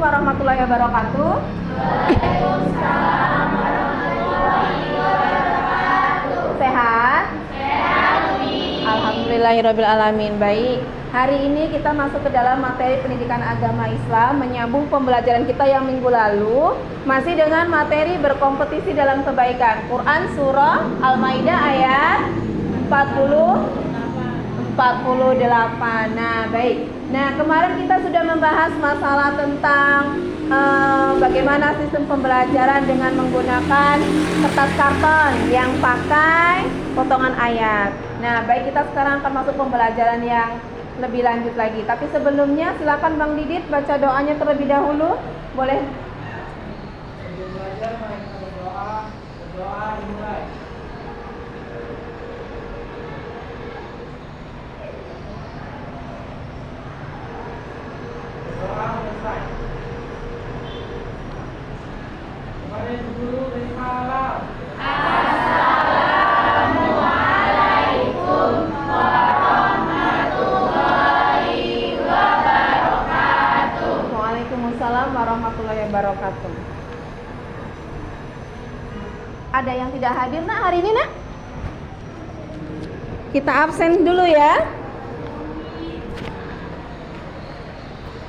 warahmatullahi wabarakatuh. Waalaikumsalam warahmatullahi wabarakatuh. Sehat? Sehat, Umi. Alhamdulillahirabbil alamin. Baik. Hari ini kita masuk ke dalam materi pendidikan agama Islam, menyambung pembelajaran kita yang minggu lalu, masih dengan materi berkompetisi dalam kebaikan. Quran surah Al-Maidah ayat 48. Nah, baik. Nah, kemarin kita sudah membahas masalah tentang bagaimana sistem pembelajaran dengan menggunakan kertas karton yang pakai potongan ayat. Nah, baik, kita sekarang akan masuk pembelajaran yang lebih lanjut lagi. Tapi sebelumnya silakan Bang Didit baca doanya terlebih dahulu. Boleh? Belajar berdoa dimulai. Berdoa selesai. Kepada guru dari malam. Assalamualaikum warahmatullahi wabarakatuh. Waalaikumsalam warahmatullahi wabarakatuh. Ada yang tidak hadir nak hari ini nak? Kita absen dulu ya.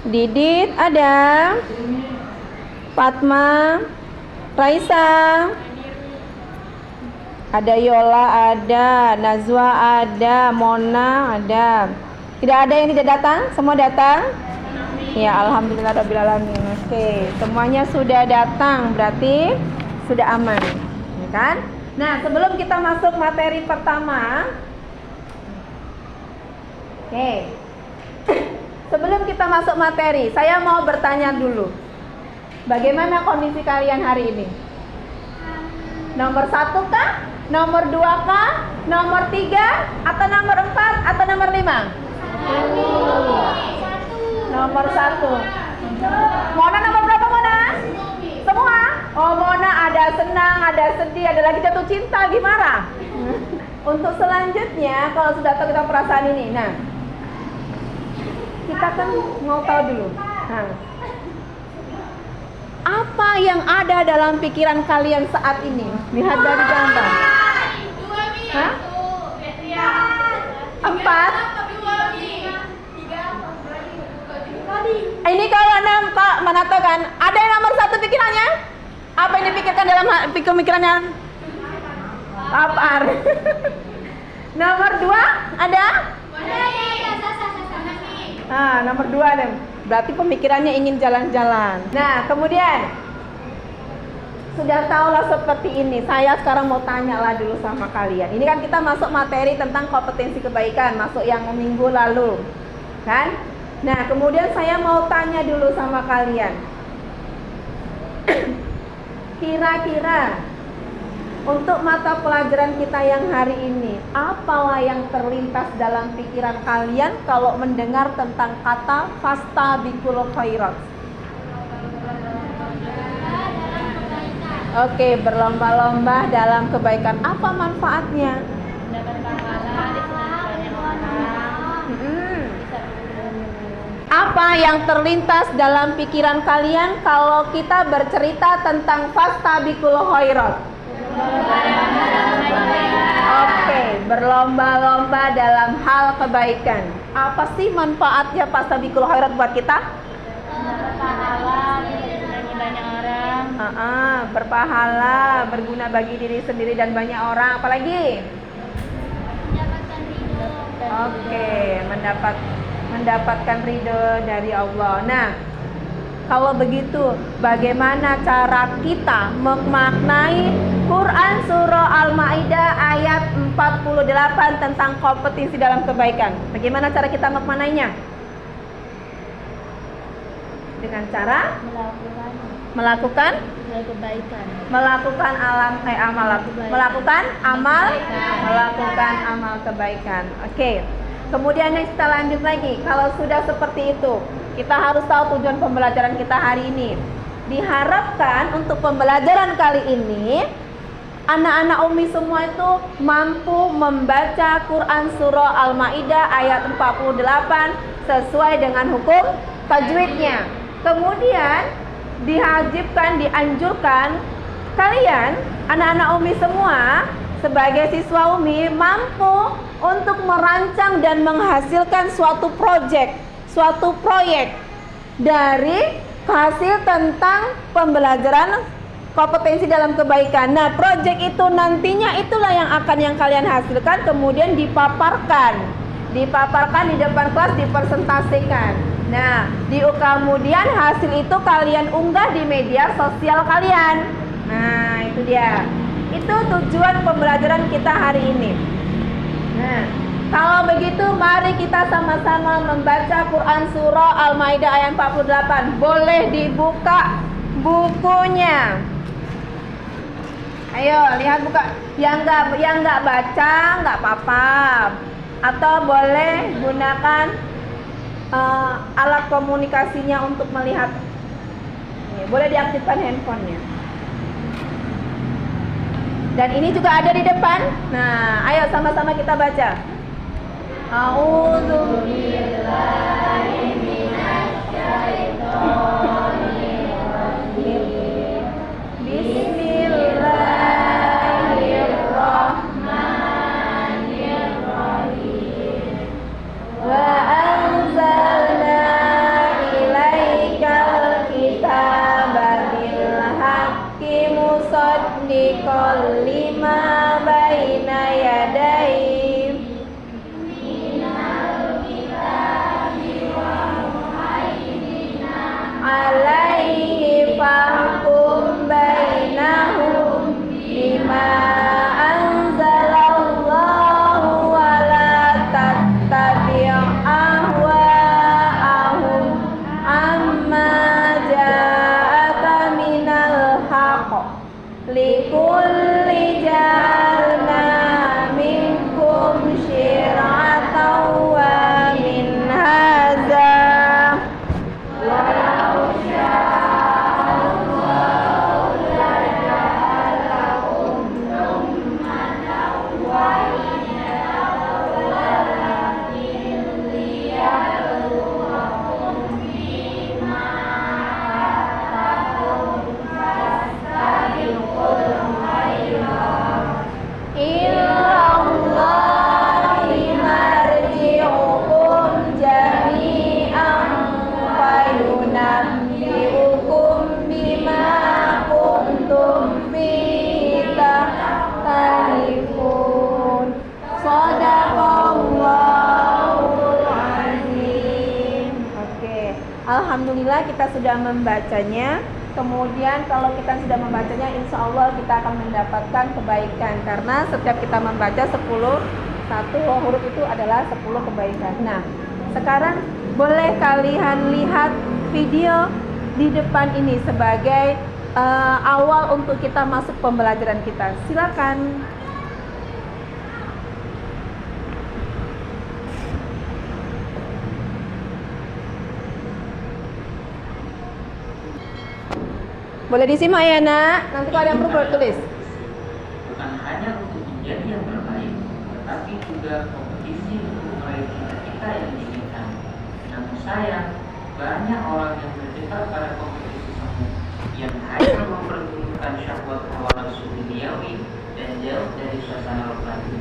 Didit ada, Fatma, Raisa, ada Yola, ada Nazwa, ada Mona, ada. Tidak ada yang tidak datang? Semua datang? Ya, alhamdulillahirabbil alamin. Oke, semuanya sudah datang, berarti sudah aman, ya kan? Nah, sebelum kita masuk materi pertama, oke. Sebelum kita masuk materi, saya mau bertanya dulu. Bagaimana kondisi kalian hari ini? Nomor 1 kah? Nomor 2 kah? Nomor 3? Atau nomor 4? Atau nomor 5? Nomor 1. Mona nomor berapa, Mona? Semua? Oh, Mona ada senang, ada sedih, ada lagi jatuh cinta, gimana? Untuk selanjutnya, kalau sudah tahu kita perasaan ini, nah, kita kan mau tahu dulu. Nah, apa yang ada dalam pikiran kalian saat ini? Lihat dari gambar. Hah? 4. Ini kalau Pak Manato kan, ada yang nomor 1 pikirannya? Apa yang dipikirkan dalam pikirannya? Lapar. Nomor 2 ada? Nah, nomor 2 nih. Berarti pemikirannya ingin jalan-jalan. Nah, kemudian sudah tahulah seperti ini. Saya sekarang mau tanyalah dulu sama kalian. Ini kan kita masuk materi tentang kompetensi kebaikan, masuk yang minggu lalu, kan? Nah, kemudian saya mau tanya dulu sama kalian. Kira-kira untuk mata pelajaran kita yang hari ini, apalah yang terlintas dalam pikiran kalian kalau mendengar tentang kata fastabiqul khairat? Oke, berlomba-lomba dalam kebaikan. Apa manfaatnya? Dapat pahala, disenangi orang. Apa yang terlintas dalam pikiran kalian kalau kita bercerita tentang fastabiqul khairat? Oke, berlomba-lomba dalam hal kebaikan. Apa sih manfaatnya fastabiqul khairat buat kita? Berpahala, disenangi banyak orang. Berpahala, berguna bagi diri sendiri dan banyak orang. Apalagi? Mendapatkan ridho. Oke, mendapatkan ridho dari Allah. Nah, kalau begitu, bagaimana cara kita memaknai Quran surah Al-Maidah ayat 48 tentang kompetensi dalam kebaikan? Bagaimana cara kita memaknainya? Dengan cara melakukan kebaikan. melakukan amal kebaikan. Oke. Kemudian kita lanjut lagi. Kalau sudah seperti itu, kita harus tahu tujuan pembelajaran kita hari ini. Diharapkan untuk pembelajaran kali ini, anak-anak Umi semua itu mampu membaca Quran surah Al-Maidah ayat 48 sesuai dengan hukum tajwidnya. Kemudian dianjurkan kalian anak-anak Umi semua sebagai siswa Umi mampu untuk merancang dan menghasilkan suatu proyek dari hasil tentang pembelajaran kompetensi dalam kebaikan. Nah, proyek itu nantinya itulah yang kalian hasilkan, kemudian dipaparkan di depan kelas, dipresentasikan. Nah, kemudian hasil itu kalian unggah di media sosial kalian. Nah, itu dia. Itu tujuan pembelajaran kita hari ini. Nah, kalau begitu mari kita sama-sama membaca Quran surah Al-Maidah ayat 48. Boleh dibuka bukunya. Ayo, lihat buka. Yang enggak baca enggak apa-apa. Atau boleh gunakan alat komunikasinya untuk melihat. Boleh diaktifkan handphonenya. Dan ini juga ada di depan. Nah, ayo sama-sama kita baca. A'udzu billahi minasyaitonir rajim. Bismillahirrahmanirrahim. Wa anzalna ilaikal kitaba bil haqqi musaddiqal lima baina yadayhi alaihi fahkum bainahum bima anzalallahu wa la tattabi' ahwa'ahum amma ja'aka minal haqq likulli ja'alna minkum syir'atan wa minhaja Alhamdulillah kita sudah membacanya. Kemudian kalau kita sudah membacanya, insya Allah kita akan mendapatkan kebaikan. Karena setiap kita membaca 1 huruf itu adalah 10 kebaikan. Nah, sekarang boleh kalian lihat video di depan ini sebagai awal untuk kita masuk pembelajaran kita. Silakan. Boleh disimak ya nak, nanti kalau ada yang perlu tulis. Bukan hanya untuk menjadi yang terbaik, tetapi juga kompetisi untuk meraih cita-cita yang diinginkan. Namun sayang, banyak orang yang terjebak pada kompetisi semu yang hanya mempertunjukkan syahwat hawa nafsu duniawi dan jauh dari suasana rohani.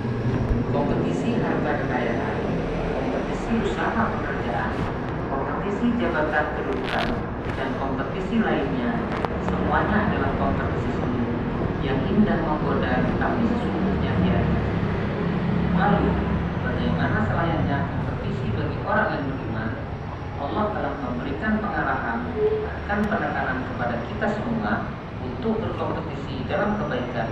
Kompetisi harta kekayaan, kompetisi usaha pekerjaan, kompetisi jabatan kedudukan, dan kompetisi lainnya. Semuanya adalah kompetisi semu yang indah menggoda, tapi sesungguhnya tiada. Lalu, bagaimana selayaknya kompetisi bagi orang yang beriman? Allah telah memberikan pengarahan, bahkan penekanan kepada kita semua untuk berkompetisi dalam kebaikan.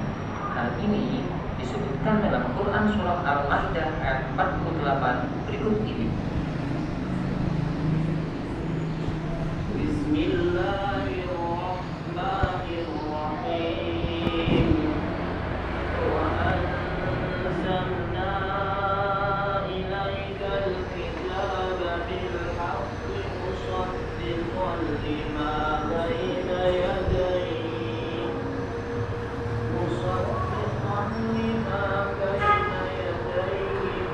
Hal ini disebutkan dalam Quran surah Al-Maidah ayat 48 berikut ini. Bismillahirrahmanirrahim. وأنزلنا إليك الكتاب بالحق مصدقا لما بين يديه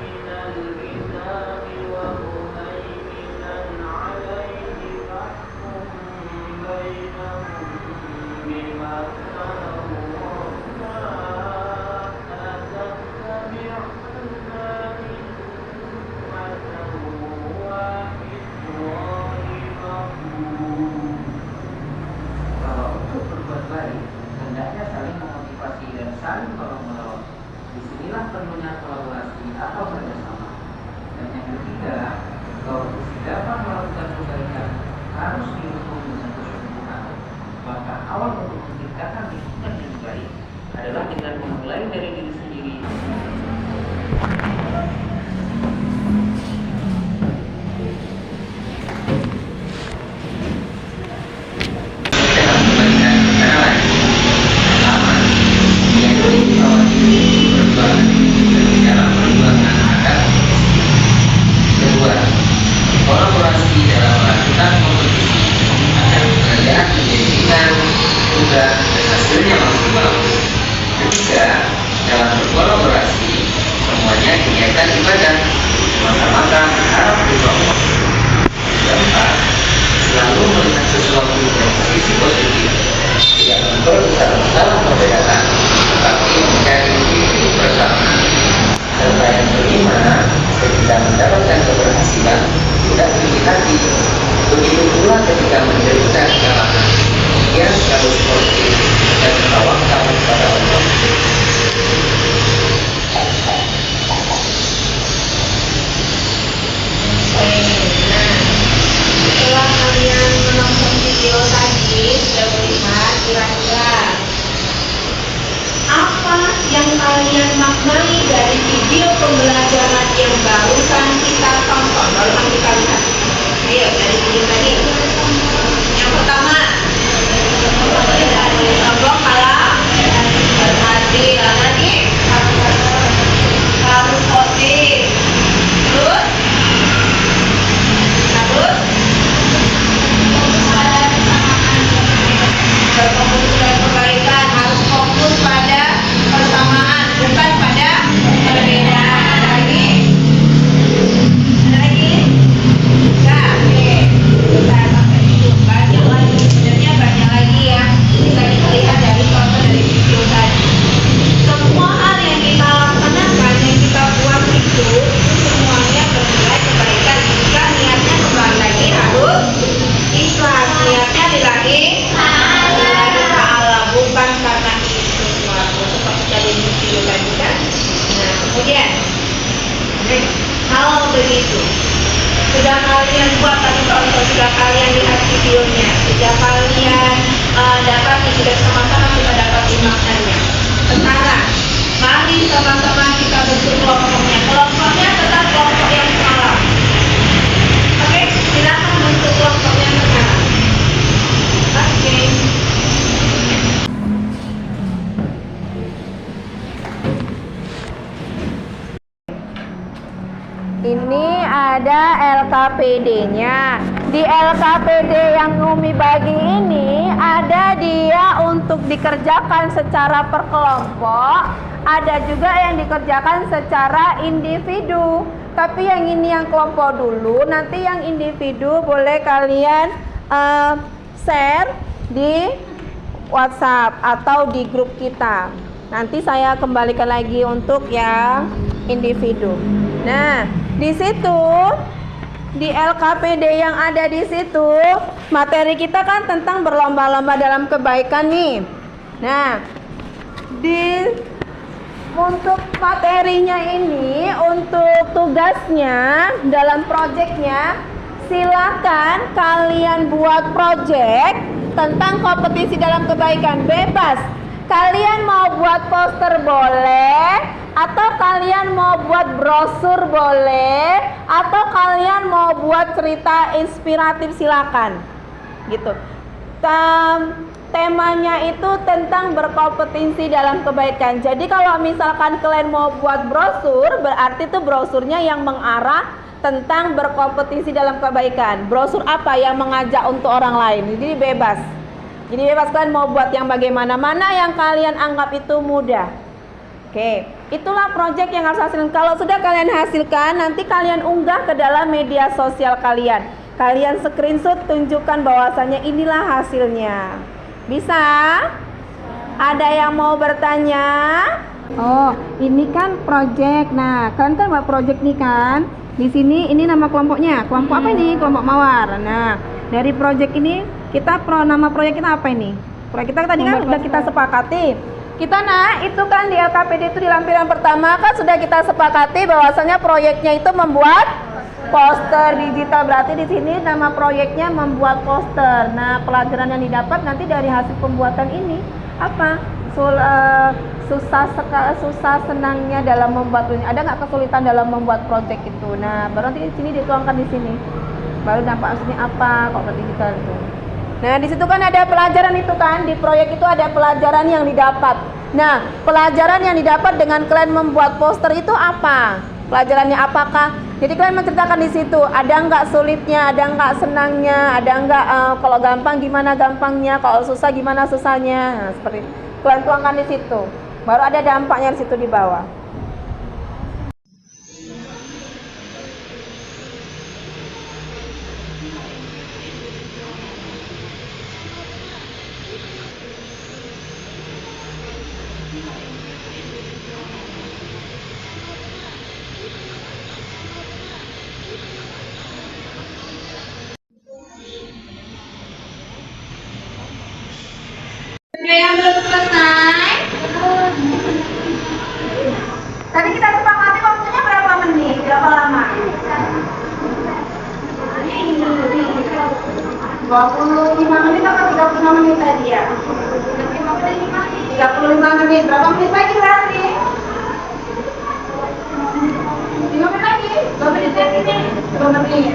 من الكتاب ومهيمنا عليه فاحكم tentunya kolaborasi atau kerjasama. Dan yang ketiga, kalau dapat melakukan kebaikan harus didukung dengan kesungguhan. Maka awal untuk menciptakan lingkungan yang baik adalah dengan memulai dari diri sendiri. Dalam kebaikan secara lain, pertama, yaitu bahwa diri berjuang dan dalam perjuangan akan kompetisi. Kedua, kolaborasi dalam melakukan kompetisi agar pekerjaan menjadi ringan, mudah, dan hasilnya maksimal. Ketiga, dalam berkolaborasi semuanya kegiatan ibadah, maka harap berdoa. Keempat, selalu melihat sesuatu dari sisi positif, tidak memperbesar perbedaan, tetapi mencari titik bersama. Serta yang kelima, ketika mendapatkan keberhasilan, tidak sedikit hati. Begitu pula ketika menderita kekalahan, ia selalu sportif dan bertawakal kepada Allah. Setelah kalian menonton video tadi, sudah melihat kira-kira apa yang kalian maknai dari video pembelajaran yang barusan kita tonton, barusan kita lihat. Ayo, dari video tadi. Yang pertama, kelompok kalah berarti lagi harus positif. Terus berfokus pada kebaikan, harus fokus pada persamaan, bukan pada perbedaan. Ada lagi? Enggak, oke. Saya sampai itu banyak lagi, sebenarnya banyak lagi ya. Bisa kita lihat dari contoh dari video tadi. Semua hal yang kita laksanakan, yang kita buat itu semuanya bernilai kebaikan. Jika niatnya kembali lagi harus ikhlas, niatnya lillahi ta'ala, bukan karena itu sesuatu seperti tadi video tadi kan. Nah, kemudian kalau begitu sudah kalian buat tadi contoh, sudah kalian lihat videonya, sudah kalian dapat, sudah sama-sama kita dapat maknanya. Sekarang mari sama-sama kita bentuk kelompoknya. Kelompoknya tetap kelompok yang salah. Oke, silakan bentuk kelompoknya sekarang. Oke. Ini ada LKPD-nya. Di LKPD yang Umi bagi ini ada dia untuk dikerjakan secara per kelompok, ada juga yang dikerjakan secara individu. Tapi yang ini yang kelompok dulu, nanti yang individu boleh kalian share di WhatsApp atau di grup kita. Nanti saya kembalikan lagi untuk yang individu. Nah, di situ di LKPD yang ada di situ, materi kita kan tentang berlomba-lomba dalam kebaikan nih. Nah, untuk materinya ini, untuk tugasnya dalam proyeknya, silakan kalian buat proyek tentang kompetisi dalam kebaikan, bebas. Kalian mau buat poster boleh, atau kalian mau buat brosur boleh, atau kalian mau buat cerita inspiratif, silakan. Gitu. Temanya itu tentang berkompetisi dalam kebaikan. Jadi kalau misalkan kalian mau buat brosur, berarti itu brosurnya yang mengarah tentang berkompetisi dalam kebaikan. Brosur apa yang mengajak untuk orang lain. Jadi bebas. Jadi bebas kalian mau buat yang bagaimana, mana yang kalian anggap itu mudah. Oke, itulah proyek yang harus hasilkan. Kalau sudah kalian hasilkan, nanti kalian unggah ke dalam media sosial kalian. Kalian screenshot, tunjukkan bahwasannya inilah hasilnya. Bisa? Ada yang mau bertanya? Oh, ini kan proyek. Nah, kalian kan buat proyek nih kan? Di sini ini nama kelompoknya. Kelompok apa ini? Kelompok Mawar. Nah, dari proyek ini nama proyek kita apa ini? Proyek kita tadi kan udah kita sepakati. Kita itu kan di LKPD itu di lampiran pertama kan sudah kita sepakati bahwasanya proyeknya itu membuat poster digital, berarti di sini nama proyeknya membuat poster. Nah, pelajaran yang didapat nanti dari hasil pembuatan ini apa? Susah senangnya dalam membuat ini. Ada nggak kesulitan dalam membuat proyek itu? Nah, baru nanti di sini dituangkan di sini. Baru dampak aslinya apa kalau digital itu. Nah, di situ kan ada pelajaran itu kan, di proyek itu ada pelajaran yang didapat. Nah, pelajaran yang didapat dengan kalian membuat poster itu apa? Pelajarannya apakah? Jadi kalian menceritakan di situ, ada nggak sulitnya, ada nggak senangnya, ada nggak kalau gampang gimana gampangnya, kalau susah gimana susahnya. Nah, seperti itu. Kalian tuangkan di situ. Baru ada dampaknya di situ di bawah. Oke, yang belum selesai. Tadi kita sepakati waktunya berapa menit? Berapa lama? 25 menit atau 35 menit tadi ya? 35 menit. Berapa menit lagi berarti? 5 menit lagi? 2 menit lagi nih? 2 menit.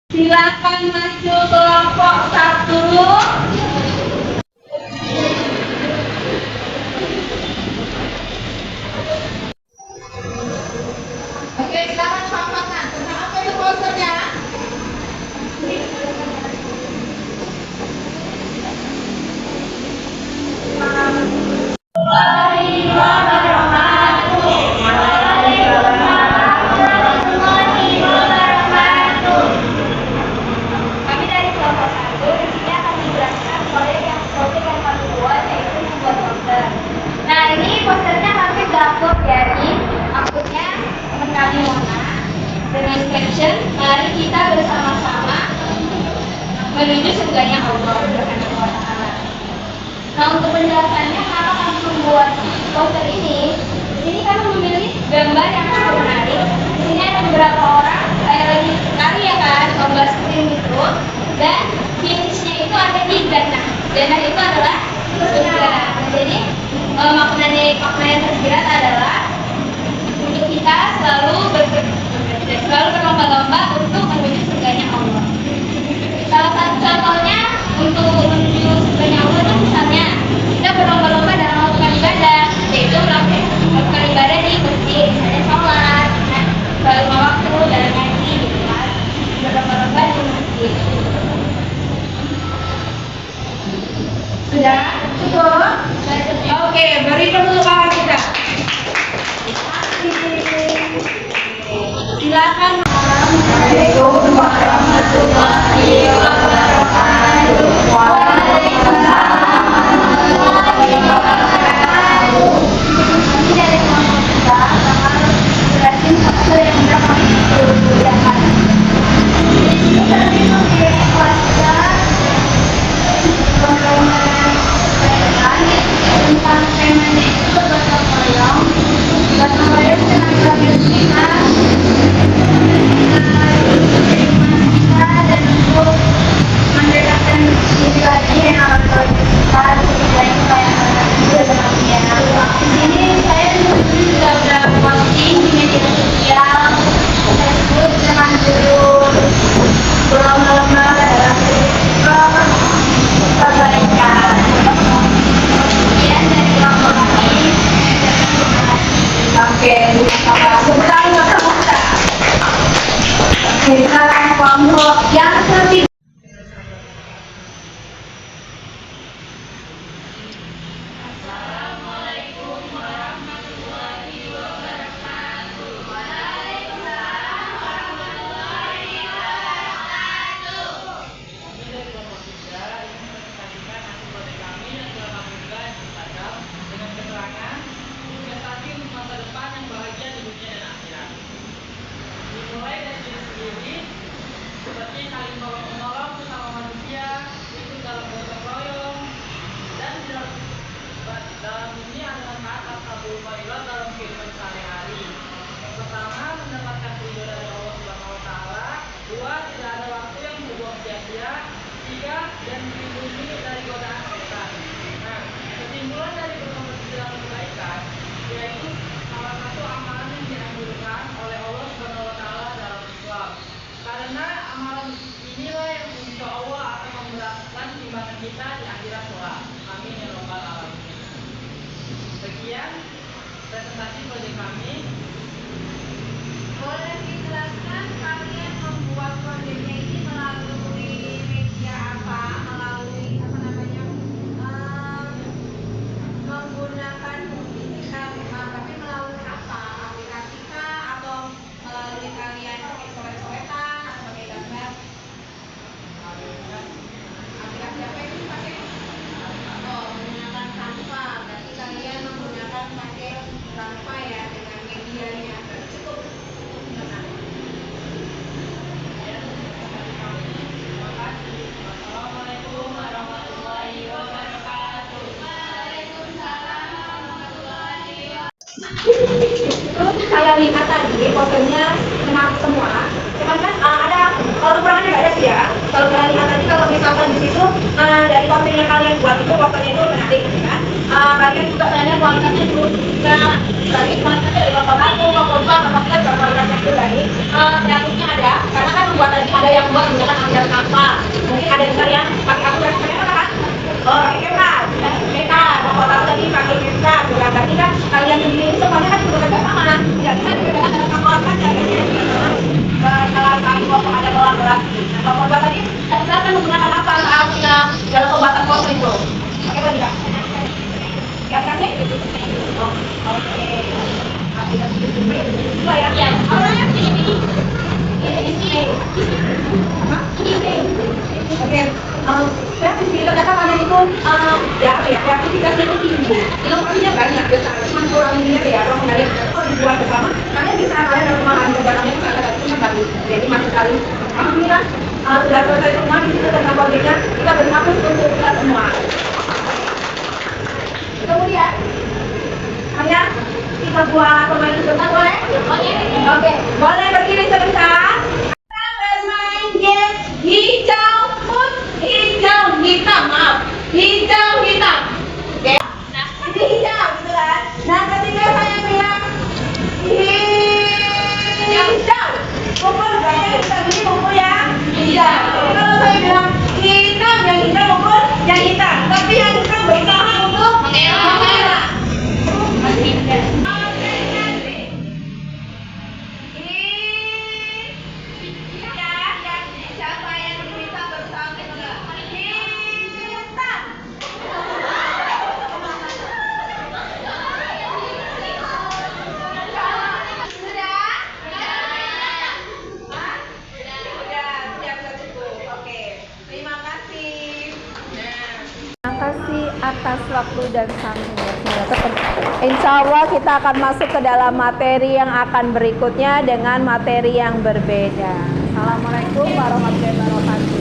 Silakan masuk kelompok 1. Oke, sekarang papakan. Tentang apa itu posternya? Kami dari kelompok 1 di sini akan menjelaskan proyek yang kami buat, yaitu membuat poster. Nah, ini posternya kami upload dari akunnya teman kami Mona dengan caption, mari kita bersama-sama menuju surganya Allah Subhanahu wa Ta'ala. Nah, untuk penjelasannya kenapa kami membuat poster ini, di sini kami memilih gambar yang cukup menarik. Di sini ada beberapa orang kayak lagi karya kan, gambar screen itu, dan finishnya itu ada di jannah. Jannah itu adalah surga. Nah, jadi makna yang tersirat adalah untuk kita selalu berlomba-lomba untuk menuju surganya Allah. Salah satu contohnya untuk menuju surganya Allah itu misalnya kita berlomba-lomba dalam melakukan ibadah, yaitu melakukan ibadah di masjid, misalnya sholat, selalu lima waktu dalam ngaji, gitu kan, berlomba-lomba di masjid. Sudah? Cukup? Oke, beri tepuk tangan kita. Silakan. Assalamualaikum warahmatullahi wabarakatuh. Waalaikumsalam warahmatullahi wabarakatuh. Kami dari kelompok 2 bakal jelasin poster yang berapa digunakan. Ini kami pakai poster tentang temanya itu gotong royong. Gotong royong dengan kreativitas dan untuk mendekatkan diri lagi dengan kreativitas dan supaya juga bahagia. Di sini saya juga udah posting di media sosial Facebook dengan judul berlomba-lomba dalam kebaikan. Kemudian dari kelompok ini oke, sebentar sekarang kelompok yang ketiga. Assalamualaikum warahmatullahi wabarakatuh. Waalaikumsalam warahmatullahi wabarakatuh. Kami dari kelompok 3 ingin mempresentasikan hasil proyek kami yang telah kami buat di Instagram dengan keterangan investasi untuk masa depan yang bahagia di dunia dan akhirat. Dimulai dari diri sendiri, seperti saling menolong sesama manusia, ikut dalam gotong royong, dalam dunia dengan taat atas Al dalam kehidupan sehari-hari. Yang pertama, mendapatkan ridho dari Allah Subhanahu wa taala. Dua, tidak ada waktu yang terbuang sia-sia. Tiga, dan dilindungi dari godaan setan. Nah, kesimpulan dari berkompetisi dalam kebaikan yaitu salah satu amalan yang dianjurkan oleh Allah Subhanahu wa taala dalam Islam. Karena amalan inilah yang insya Allah akan memberatkan timbangan kita di akhirat kelak. Amin ya rabbal alamin. Sekian presentasi proyek kami. Boleh dijelaskan kalian membuat proyeknya ini melalui media apa? Melalui apa namanya? Menggunakan digital memang, tapi melalui apa? Aplikasi kah atau melalui kalian pakai coret-coretan atau pakai gambar? Aplikasi apa ini pakai? Oh, menggunakan Canva. Berarti kalian menggunakan pakai Canva ya dengan medianya. Cukup. Assalamualaikum warahmatullahi wabarakatuh. Saya lihat tadi fotonya menarik semua. Cuman kan ada kalau kekurangannya nggak ada sih ya. Kalau kalian lihat tadi kalau misalkan di situ dari konten yang kalian buat itu fotonya itu menarik gitu kan. Kalian juga tanya kualitasnya juga dari kualitasnya dari bapak aku, bapak kita juga kualitasnya itu dari kreatifnya ada. Karena kan buat tadi ada yang buat menggunakan aplikasi apa. Mungkin ada juga yang pakai aplikasi apa kan? Oh, pakai Canva, bapak tahu tadi pakai Canva, bukan berarti kan kalian sendiri semuanya kan juga kerja sama, tidak bisa dibedakan dengan kamu apa saja. Salah satu kelompok ada kolaborasi. Nah, kelompok tadi silakan menggunakan apa saatnya dalam pembuatan foto itu? Pakai apa tidak? Aplikasi? Oh, oke. Aplikasi itu dua ya? Ya. Awalnya ini. Apa? Ini. Oke. Saya di data kalian itu ya apa ya kreativitasnya itu tinggi, inovasinya banyak biasanya cuma kurang ini ya orang dari kalau dibuat bersama kalian bisa kalian dapat memahami barangnya itu ada itu bagus jadi masih kali alhamdulillah sudah selesai semua di situ tentang proyeknya kita berhapus untuk kita semua. Kemudian kalian kita buat pemain sebentar boleh? Oke, boleh berdiri sebentar. Bermain game hijau hijau hitam, maaf, hijau hitam. Oke. Nah, ini hijau gitu kan. Nah, ketika saya bilang hijau, pukul berarti kita beri pukul yang hijau. Kalau saya bilang hitam, yang hijau pukul yang hitam. Tapi yang hitam berusaha untuk merah. Siapa yang bisa berusaha hitam? Terima kasih atas waktu dan sanggupnya. Insya Allah kita akan masuk ke dalam materi yang akan berikutnya dengan materi yang berbeda. Assalamualaikum warahmatullahi wabarakatuh.